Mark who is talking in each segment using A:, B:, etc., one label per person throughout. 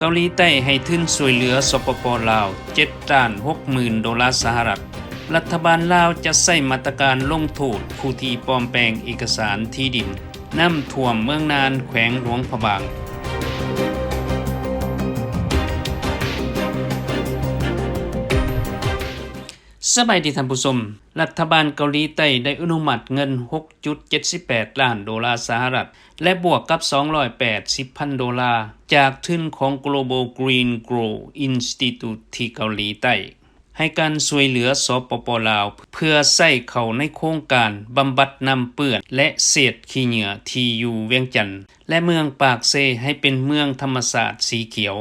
A: เกาหลีใต้ให้ทุนช่วยเหลือสปป.ลาว $7,60,000 สหรัฐรัฐบาลลาวจะใช้มาตรการลงโทษผู้ที่ปลอมแปลงเอกสารที่ดินน้ำท่วมเมืองนานแขวงหลวงพระบางสบายดีท่านผู้ชมรัฐบาลเกาหลีใต้ได้อนุมัติเงิน $6.78 ล้านสหรัฐและบวกกับ $280,000 จากทุนของ Global Green Grow Institute ที่เกาหลีใต้ให้การช่วยเหลือสปป.ลาวเพื่อใช้เข้าในโครงการบำบัดน้ำเปื้อนและเศษขี้เหงื่อที่อยู่เวียงจันทน์และเมืองปากเซให้เป็นเมืองธรรมศาสตร์สีเขียว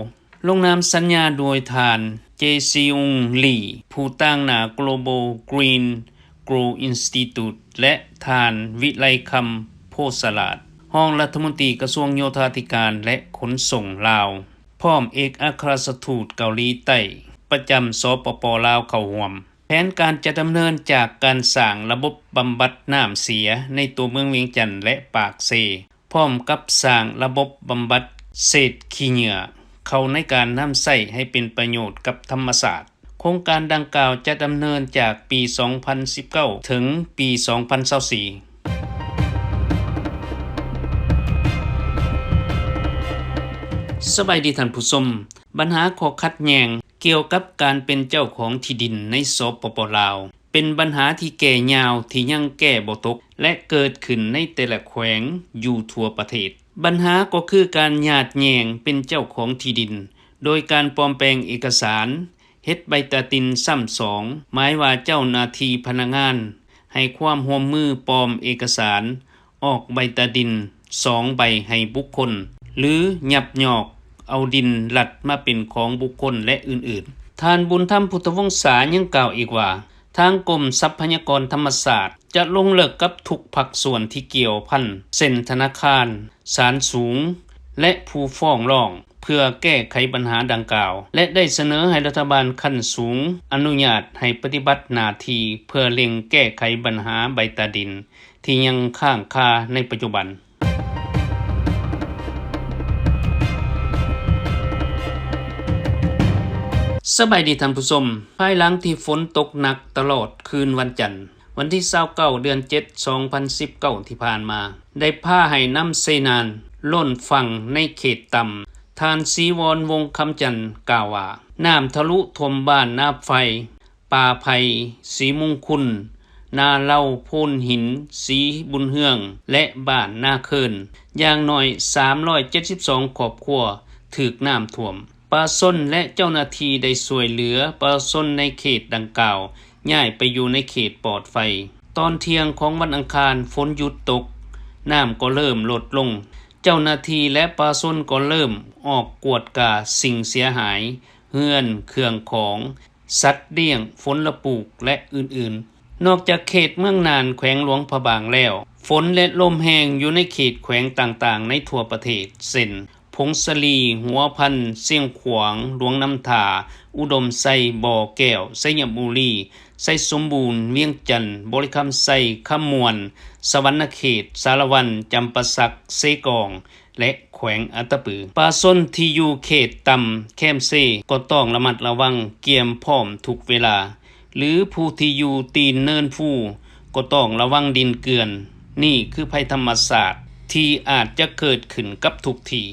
A: ลงนามสัญญาโดยทานเจซีอุงลีผู้ตั้งหน้า Global Green Grow Institute และทานวิไลคำโพสลาดรองรัฐมนตรีกระทรวงโยธาธิการและขนส่งลาวพร้อมเอกอัครราชทูตเกาหลีใต้ประจำสปป.ลาวเข้าร่วมแผนการจะดำเนินจากการสร้างระบบบำบัดน้ำเสียในตัวเมืองเวียงจันทน์และปากเซพร้อมกับสร้างระบบบำบัดเศษขี้เหงื่อเข้าในการนำใช้ให้เป็นประโยชน์กับธรรมศาสตร์โครงการดังกล่าวจะดำเนินจากปี 2019 ถึงปี 2024สบายดีท่านผู้ชมปัญหาข้อขัดแย้งเกี่ยวกับการเป็นเจ้าของที่ดินในสปป.ลาวเป็นปัญหาที่แก่ยาวที่ยังแก้บ่ตกและเกิดขึ้นในแต่ละแขวงอยู่ทั่วประเทศปัญหาก็คือการญาติแยงเป็นเจ้าของที่ดินโดยการปลอมแปลงเอกสารเฮ็ดใบตาตินซ้ำสองหมายว่าเจ้าหน้าที่พนักงานให้ความร่วมมือปลอมเอกสารออกใบตาดิน2ใบให้บุคคลหรือยับยอกเอาดินลัดมาเป็นของบุคคลและอื่นๆท่านบุญธรรมพุทธวงศายังกล่าวอีกว่าทางกรมทรัพยากรธรรมศาสตร์จะลงเลิกกับทุกภาคส่วนที่เกี่ยวพันเส้นธนาคารศาลสูงและผู้ฟ้องร้องเพื่อแก้ไขปัญหาดังกล่าวและได้เสนอให้รัฐบาลขั้นสูงอนุญาตให้ปฏิบัติหน้าที่เพื่อเร่งแก้ไขปัญหาใบตาดินที่ยังค้างคาในปัจจุบันสบายดีท่านผู้ชมภายหลังที่ฝนตกหนักตลอดคืนวันจันทร์วันที่29เดือน7 2019ที่ผ่านมาได้พาให้น้ำเซนานล้นฝั่งในเขตต่ำทานศรีวรวงศ์คำจันทร์กล่าวว่าน้ำทะลุท่วมบ้านนาไฟป่าไผ่ศรีมงคลนาเล่าโพนหินศรีบุญเฮืองและบ้านนาเคินอย่างน้อย372ครอบครัวถูกน้ำท่วมปลาส้นและเจ้าหน้าที่ได้ช่วยเหลือปลาส้นในเขตดังกล่าวย้ายไปอยู่ในเขตปลอดไฟตอนเที่ยงของวันอังคารฝนหยุดตกน้ำก็เริ่มลดลงเจ้าหน้าที่และปลาส้นก็เริ่มออกกวดกาสิ่งเสียหายเฮือนเครื่องของสัตว์เลี้ยงฝนละปลูกและอื่นๆนอกจากเขตเมืองนานแขวงหลวงพระบางแล้วฝนและลมแรงอยู่ในเขตแขวงต่างๆในทั่วประเทศเช่นพงศลีหัวพันเสียงขวางหลวงน้ำถาอุดมไซบ่อแก้วไสยบุรีไสสมบูรณ์เวียงจันทน์บริคำไซคำมวนสวรรณเขตสารวันจำปาสักเซกองและแขวงอัตตปือปลาส้นที่อยู่เขตต่ำแคมเซก็ต้องระมัดระวังเกียมพร้อมทุกเวลาหรือผู้ที่อยู่ตีนเนินฟูก็ต้องระวังดินเกลื่อนนี่คือภัยธรรมศาสตร์ที่อาจจะเกิดขึ้นกับทุกที